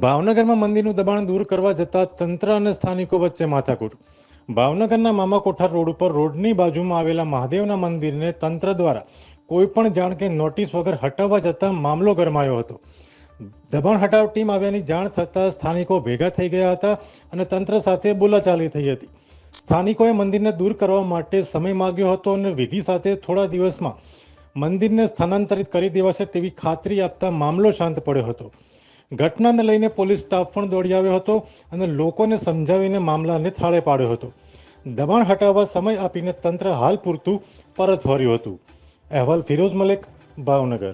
ભાવનગરમાં મંદિરનું દબાણ દૂર કરવા જતા તંત્ર અને સ્થાનિકો વચ્ચે માથાકૂટ. ભાવનગરના મામા કોઠાર રોડ ઉપર રોડની બાજુમાં આવેલા મહાદેવના મંદિરને તંત્ર દ્વારા કોઈપણ જાણ કે નોટિસ વગર હટાવવા જતાં મામલો ગરમાયો હતો. દબાણ હટાવ ટીમ આવ્યાની જાણ થતાં સ્થાનિકો ભેગા થઈ ગયા હતા અને તંત્ર સાથે બોલાચાલી થઈ હતી. સ્થાનિકોએ મંદિરને દૂર કરવા માટે સમય માંગ્યો હતો અને વિધિ સાથે થોડા દિવસમાં મંદિરને સ્થાનાંતરિત કરી દેવાશે તેવી ખાતરી આપતા મામલો શાંત પડ્યો હતો. ઘટનાને લઈને પોલીસ સ્ટાફ પણ દોડી આવ્યો હતો અને લોકોને સમજાવીને મામલાને થાળે પાડ્યો હતો. દબાણ હટાવવા સમય આપીને તંત્ર હાલ પૂરતું પરત ફર્યું હતું. અહેવાલ ફિરોઝ મલેક, ભાવનગર.